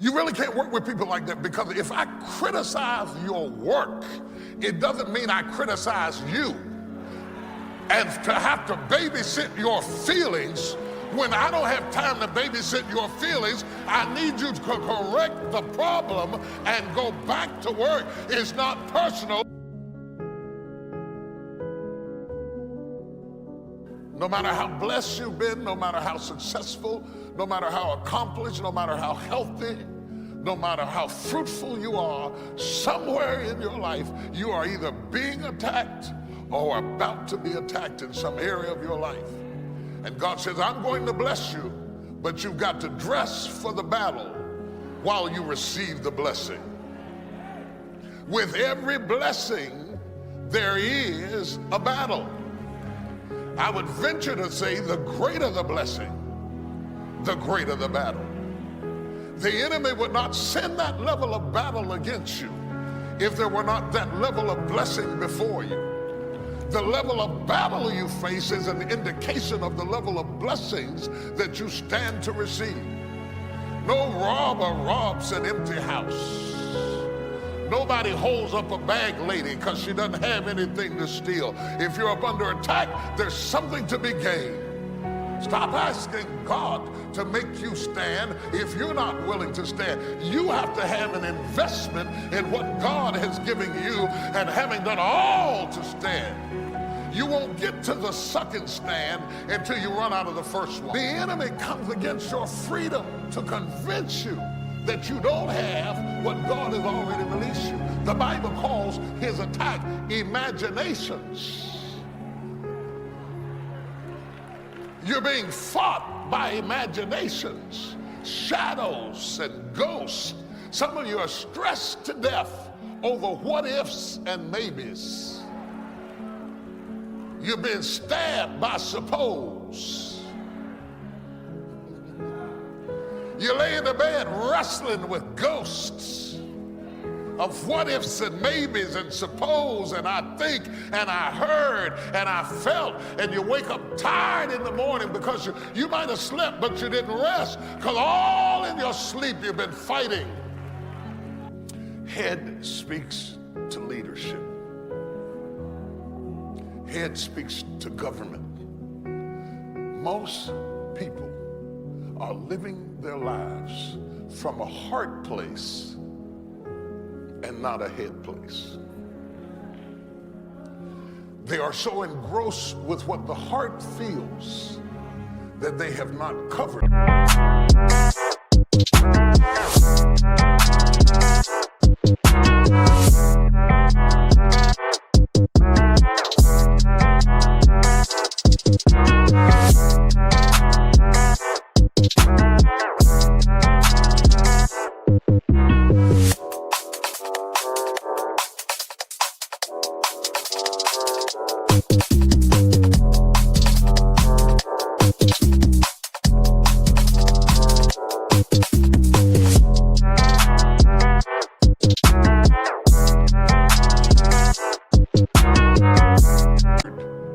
You really can't work with people like that, because if I criticize your work, it doesn't mean I criticize you. And to have to babysit your feelings, when I don't have time to babysit your feelings, I need you to correct the problem and go back to work. It's not personal. No matter how blessed you've been, no matter how successful, no matter how accomplished, no matter how healthy, no matter how fruitful you are, somewhere in your life, you are either being attacked or about to be attacked in some area of your life. And God says, I'm going to bless you, but you've got to dress for the battle while you receive the blessing. With every blessing, there is a battle. I would venture to say the greater the blessing, the greater the battle. The enemy would not send that level of battle against you if there were not that level of blessing before you. The level of battle you face is an indication of the level of blessings that you stand to receive. No robber robs an empty house. Nobody holds up a bag lady because she doesn't have anything to steal. If you're up under attack, there's something to be gained. Stop asking God to make you stand if you're not willing to stand. You have to have an investment in what God has given you, and having done all to stand, you won't get to the second stand until you run out of the first one. The enemy comes against your freedom to convince you that you don't have what God has already released you. The Bible calls his attack imaginations. You're being fought by imaginations, shadows, and ghosts. Some of you are stressed to death over what ifs and maybes. You're being stabbed by suppose. You lay in the bed wrestling with ghosts of what ifs and maybes and suppose and I think and I heard and I felt, and you wake up tired in the morning because you might have slept but you didn't rest, because all in your sleep you've been fighting. Head speaks to leadership. Head speaks to government. Most people are living their lives from a heart place and not a head place. They are so engrossed with what the heart feels that they have not covered.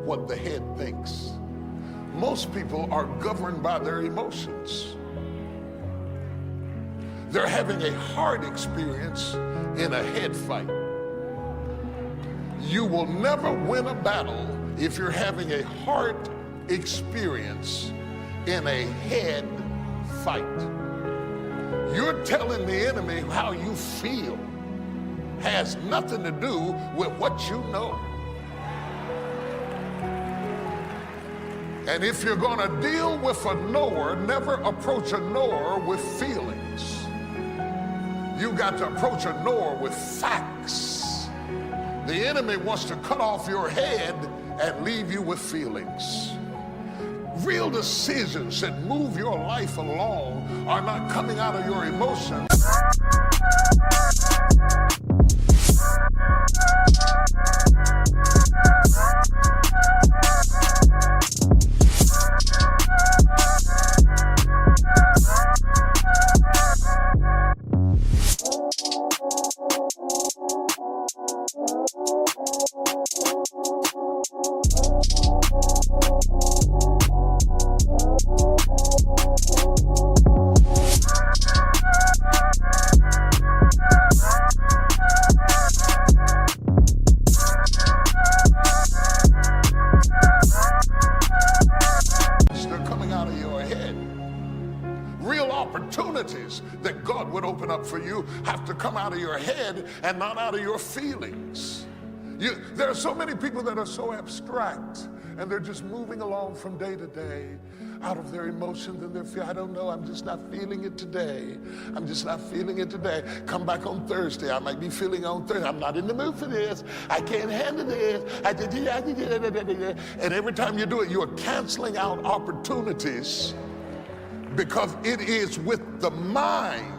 What the head thinks. Most people are governed by their emotions. They're having a heart experience in a head fight. You will never win a battle if you're having a heart experience in a head fight. You're telling the enemy how you feel has nothing to do with what you know. And if you're going to deal with a knower, never approach a knower with feelings. You got to approach a knower with facts. The enemy wants to cut off your head and leave you with feelings. Real decisions that move your life along are not coming out of your emotions. that God would open up for you have to come out of your head and not out of your feelings. There are so many people that are so abstract, and they're just moving along from day to day out of their emotions and their feelings. I don't know, I'm just not feeling it today. I'm just not feeling it today. Come back on Thursday. I might be feeling on Thursday. I'm not in the mood for this. I can't handle this. And every time you do it, you're canceling out opportunities, because it is with the mind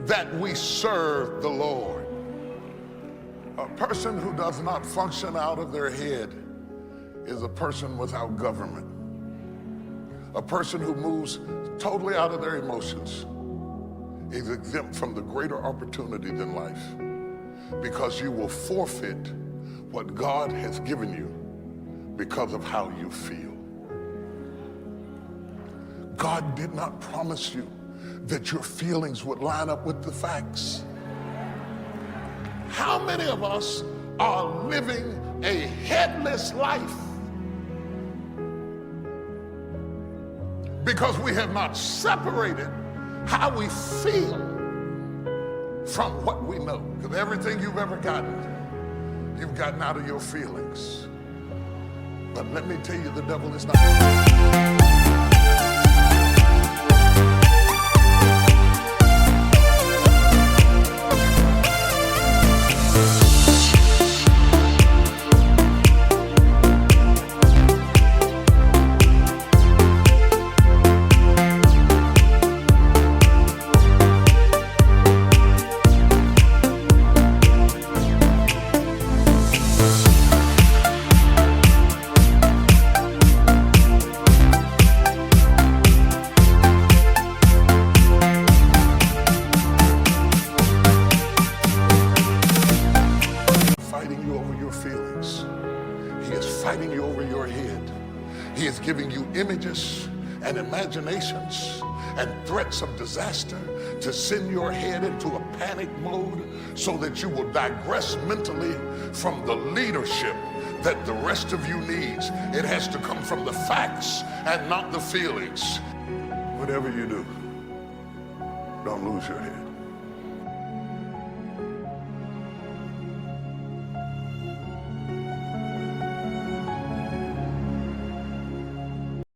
that we serve the Lord. A person who does not function out of their head is a person without government. A person who moves totally out of their emotions is exempt from the greater opportunity than life, because you will forfeit what God has given you because of how you feel. God did not promise you that your feelings would line up with the facts. How many of us are living a headless life because we have not separated how we feel from what we know? Because everything you've ever gotten, you've gotten out of your feelings. But let me tell you, the devil is not. He is fighting you over your head. He is giving you images and imaginations and threats of disaster to send your head into a panic mode so that you will digress mentally from the leadership that the rest of you needs. It has to come from the facts and not the feelings. Whatever you do, don't lose your head.